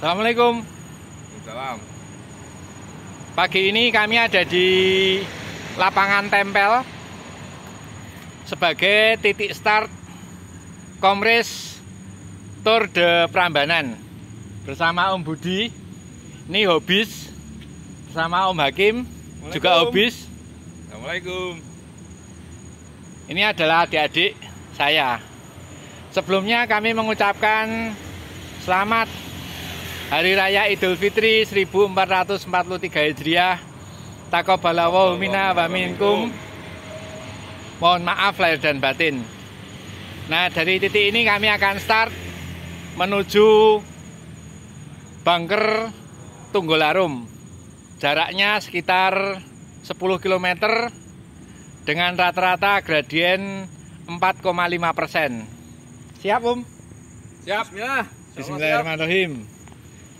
Assalamualaikum. Salam. Pagi ini kami ada di lapangan tempel sebagai titik start Komres Tour de Prambanan bersama Om Budi. Ini Hobis bersama Om Hakim juga Hobis. Assalamualaikum. Ini adalah adik-adik saya. Sebelumnya kami mengucapkan selamat Hari Raya Idul Fitri 1443 Hijriah. Taqabbalallahu minna wa minkum. Mohon maaf lahir dan batin. Nah, dari titik ini kami akan start menuju Bunker Tunggularum. Jaraknya sekitar 10 km dengan rata-rata gradien 4,5%. Siap, Om? Siap, ya. Bismillahirrahmanirrahim.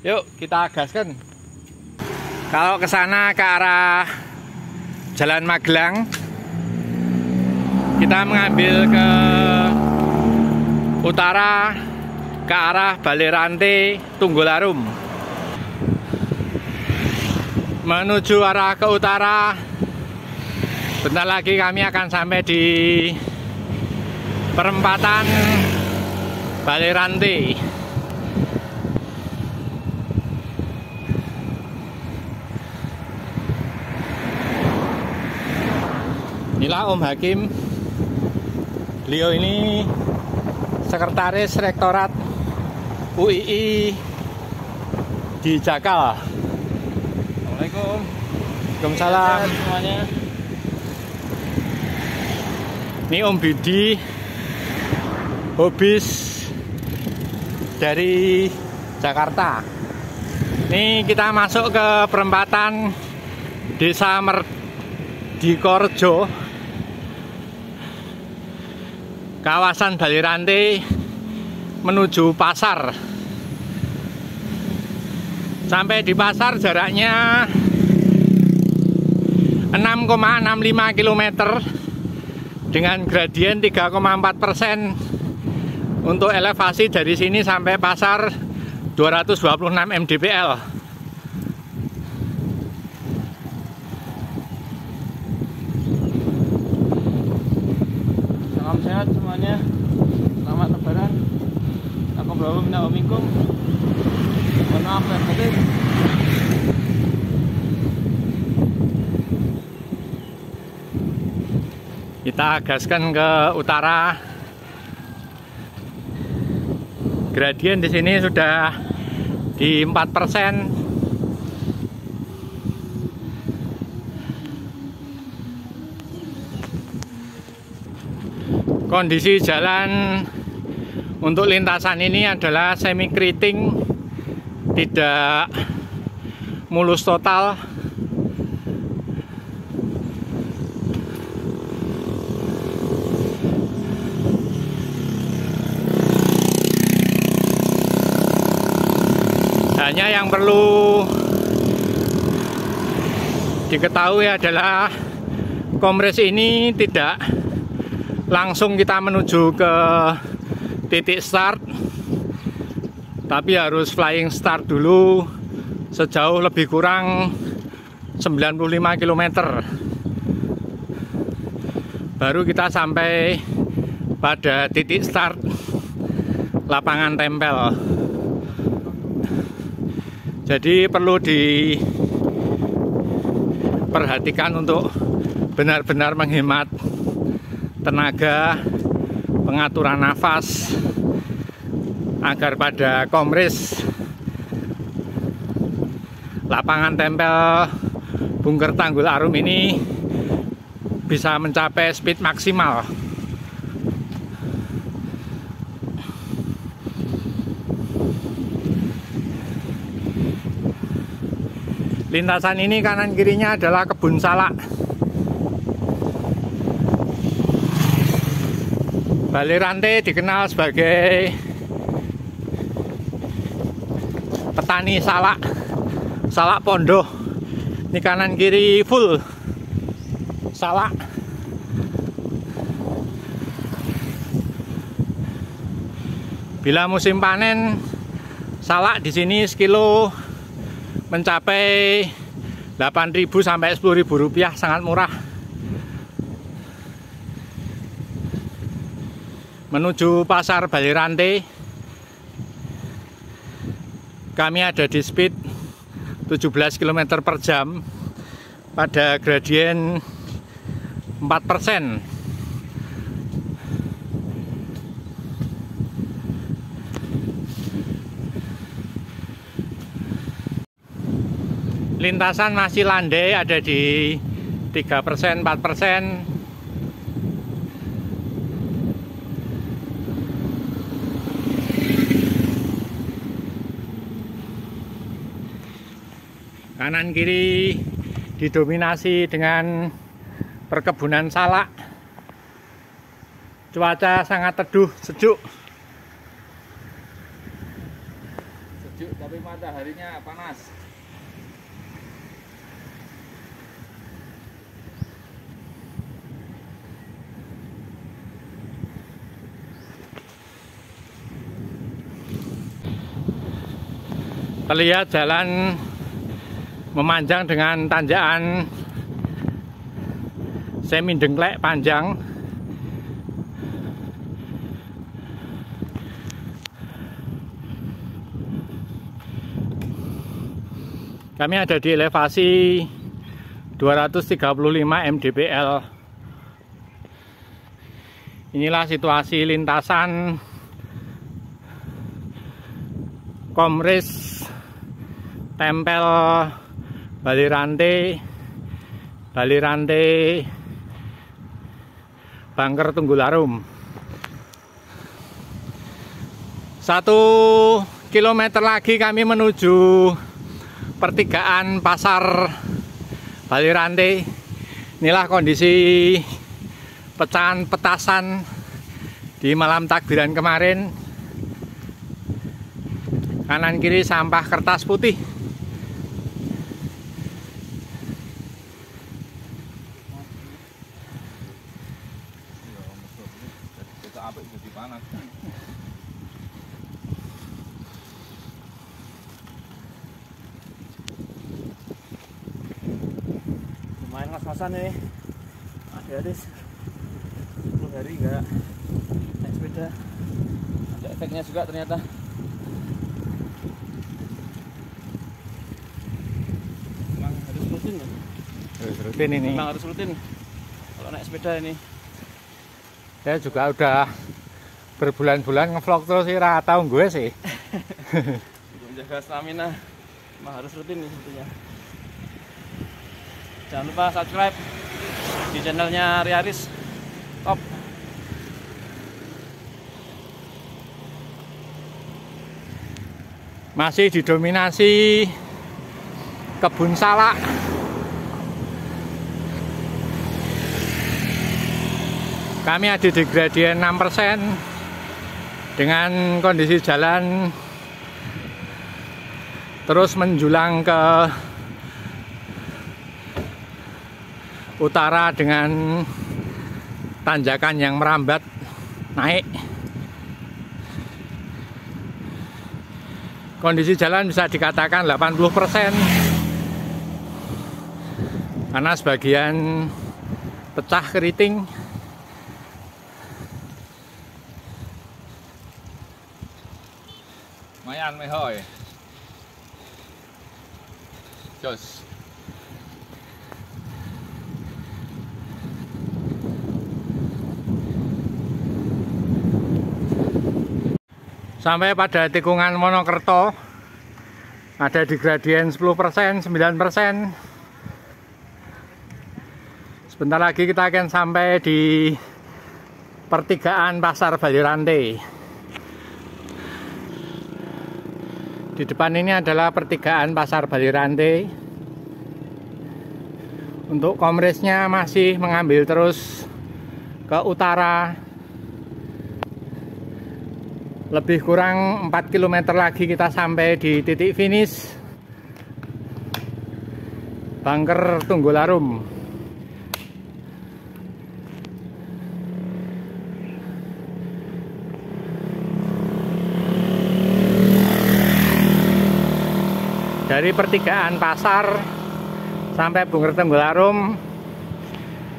Yuk, kita gaskan. Kalau ke sana ke arah Jalan Magelang, kita mengambil ke utara ke arah Balai Rantai Tunggularum. Menuju arah ke utara, bentar lagi kami akan sampai di perempatan Balai Rantai. Inilah Om Hakim. Beliau ini Sekretaris Rektorat UII di Jakal. Assalamualaikum. Waalaikumsalam Semuanya. Ini Om Budi, Hobis dari Jakarta. Ini kita masuk ke perempatan Desa Merdikorjo, kawasan Balai Rantai menuju pasar. Sampai di pasar jaraknya 6,65 km dengan gradien 3,4%. Untuk elevasi dari sini sampai pasar 226 mdpl. Salam sehat semuanya. Selamat Lebaran. Taqabbalallahu minna wa minkum. Mohon maaf lahir batin. Kita gaskan ke utara. Gradien di sini sudah di 4%. Kondisi jalan untuk lintasan ini adalah semi keriting, tidak mulus total. Hanya yang perlu diketahui adalah Komres ini tidak langsung kita menuju ke titik start, tapi harus flying start dulu sejauh lebih kurang 95 km. Baru kita sampai pada titik start lapangan tempel. Jadi perlu diperhatikan untuk benar-benar menghemat tenaga, pengaturan nafas, agar pada Komres lapangan tempel Bunker Tunggularum ini bisa mencapai speed maksimal. Lintasan ini kanan kirinya adalah kebun salak. Balai Rantai dikenal sebagai petani salak, salak pondoh. Ini kanan kiri full salak. Bila musim panen Salak di sini sekilo mencapai 8.000 sampai 10.000 rupiah, sangat murah. Menuju pasar Balirante, kami ada di speed 17 km per jam pada gradien 4%. Lintasan masih landai, ada di 3%, 4%. Kanan kiri didominasi dengan perkebunan salak. Cuaca sangat teduh, sejuk. Sejuk tapi mataharinya panas. Terlihat jalan memanjang dengan tanjakan semi dengklek panjang. Kami ada di elevasi 235 mdpl. Inilah situasi lintasan Komris Tempel Balirante Bangker Tunggularum. 1 kilometer lagi kami menuju pertigaan pasar Balirante. Inilah kondisi pecahan petasan di malam takbiran kemarin. Kanan kiri sampah kertas putih. Lumayan ngos-ngosan ini. Adik-adik 10 hari enggak naik sepeda. Ada efeknya juga ternyata. Memang harus rutin ya? Harus rutin ini. Memang harus rutin kalau naik sepeda ini. Saya juga udah berbulan-bulan ngevlog terus sih, tahu gue sih. Untuk menjaga stamina memang harus rutin nih sebetulnya. Jangan lupa subscribe di channelnya Riaris Top. Masih didominasi kebun salak. Kami ada di gradien 6% dengan kondisi jalan terus menjulang ke utara dengan tanjakan yang merambat naik. Kondisi jalan bisa dikatakan 80% karena sebagian pecah keriting. Lumayan mehoy. Jos. Sampai pada tikungan Monokerto ada di gradien 10%, 9%. Sebentar lagi kita akan sampai di pertigaan pasar Balirante. Di depan ini adalah pertigaan pasar Balirante. Untuk komresnya masih mengambil terus ke utara. Lebih kurang 4 km lagi kita sampai di titik finish Bangker Tunggularum. dari pertigaan pasar sampai Bungur Tenggularum,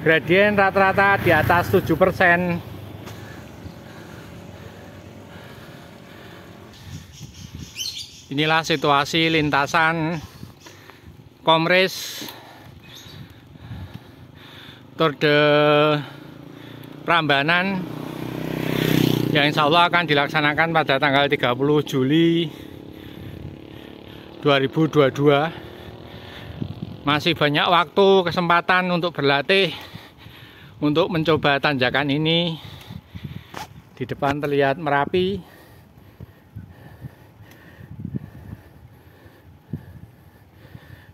gradien rata-rata di atas 7%. Inilah situasi lintasan Komris Tour de Prambanan yang insya Allah akan dilaksanakan pada tanggal 30 Juli 2022. Masih banyak waktu, kesempatan untuk berlatih, untuk mencoba tanjakan ini. Di depan terlihat Merapi.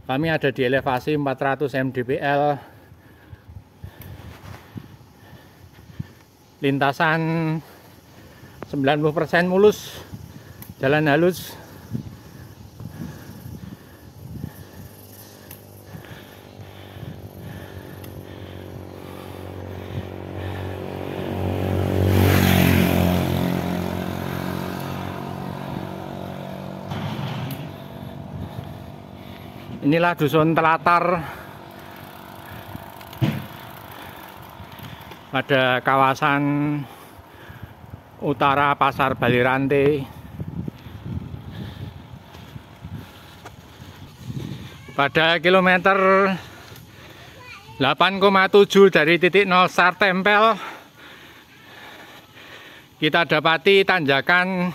Kami ada di elevasi 400 mdpl. Lintasan 90% mulus, jalan halus. Inilah dusun Telatar pada kawasan utara Pasar Balirante. Pada kilometer 8,7 dari titik 0 start tempel, kita dapati tanjakan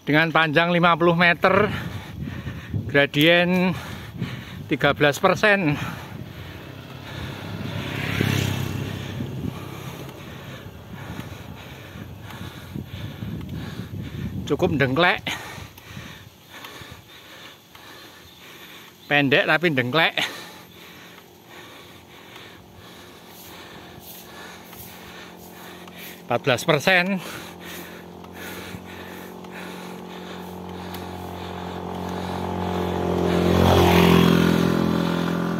dengan panjang 50 meter, gradien 13%. Cukup dengklek, pendek tapi dengklek. %.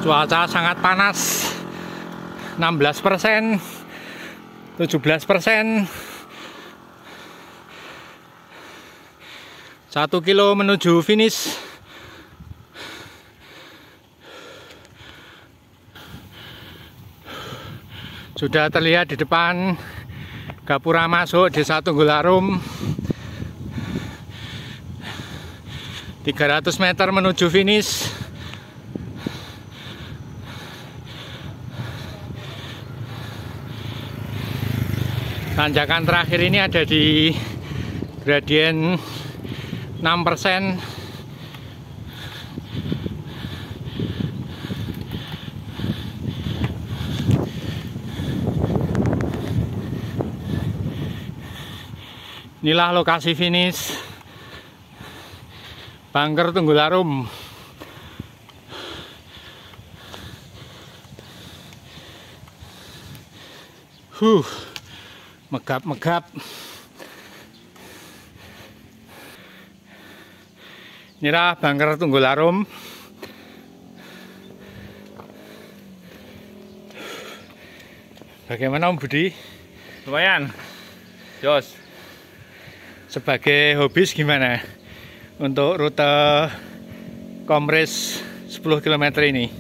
Cuaca sangat panas, 16%, 17%. 1 kilo menuju finish. Sudah terlihat di depan gapura masuk Desa Tenggularum. 300 meter menuju finish. Tanjakan terakhir ini ada di gradien 6%. Inilah lokasi finish Bungur Tenggularum. Megap-megap. Inilah Bungur Tenggularum. Bagaimana Om Budi? Lumayan, jos. Sebagai hobis gimana untuk rute Komris 10 km ini?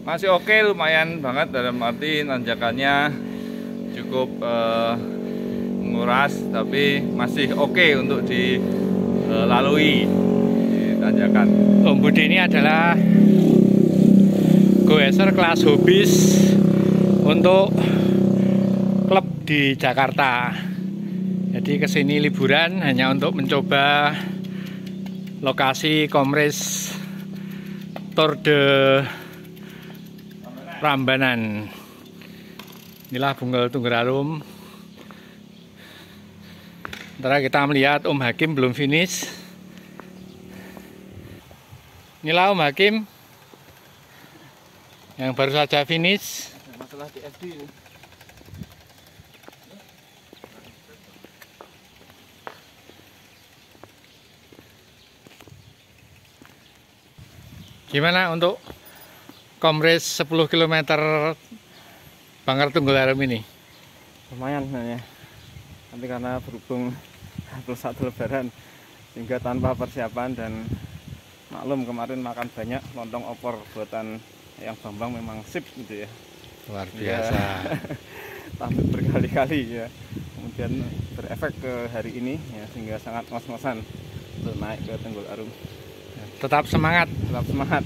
Masih oke, lumayan banget, dalam arti nanjakannya cukup menguras, tapi masih oke untuk dilalui di tanjakan. Om Budi ini adalah goeser kelas hobis untuk klub di Jakarta. Jadi kesini liburan hanya untuk mencoba lokasi Komris Tour de Prambanan. Inilah Bungur Tenggularum. Sementara kita melihat Om Hakim belum finish. Inilah Om Hakim yang baru saja finish. Masalah di SD ini. Gimana untuk Komris 10 km Bungur Tenggularum ini? Lumayan sebenarnya. Nanti karena berhubung 21 Lebaran, sehingga tanpa persiapan dan Maklum kemarin makan banyak lontong opor buatan yang Bambang memang sip gitu ya. Luar biasa. Tampil berkali-kali ya. Kemudian berefek ke hari ini ya, sehingga sangat ngos-ngosan untuk naik ke Tenggol Arum. Tetap semangat. Tetap semangat.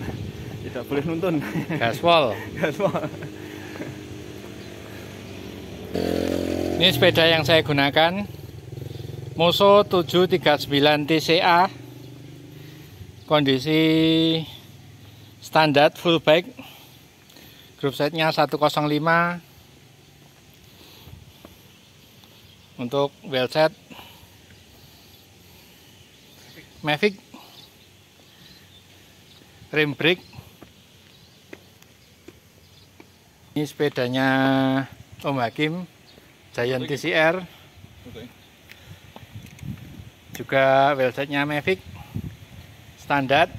Tidak boleh nuntun. Gaspol. Gaspol. Ini sepeda yang saya gunakan, Moso 739 TCA, kondisi standar full bike, grup setnya 105, untuk wheel set Mavic, rim brake. Ini sepedanya Om Hakim, Giant TCR, juga wheelsetnya Mavic standar.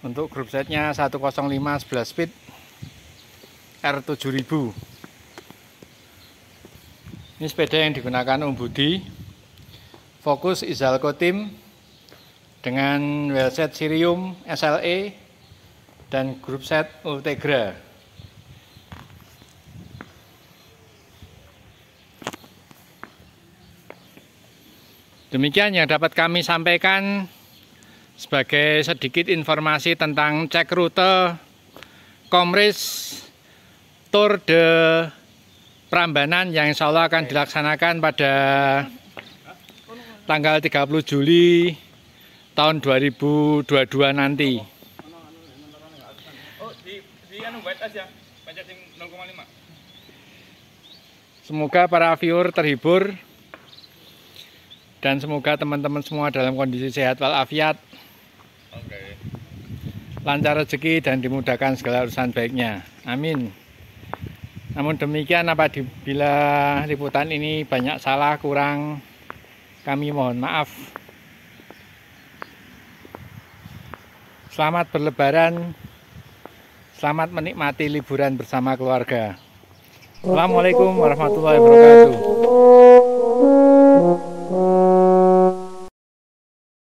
Untuk grup setnya 105 11 speed R7000. Ini sepeda yang digunakan Om Budi, Focus Izalco Team dengan wheelset Sirium SLE dan grup set Ultegra. Demikian yang dapat kami sampaikan sebagai sedikit informasi tentang cek rute Komris Tour de Prambanan yang insya Allah akan dilaksanakan pada tanggal 30 Juli tahun 2022 nanti. Semoga para viewer terhibur dan semoga teman-teman semua dalam kondisi sehat walafiat, lancar rezeki dan dimudahkan segala urusan baiknya. Amin. Namun demikian, apabila liputan ini banyak salah kurang, kami mohon maaf. Selamat berlebaran, selamat menikmati liburan bersama keluarga. Assalamualaikum warahmatullahi wabarakatuh.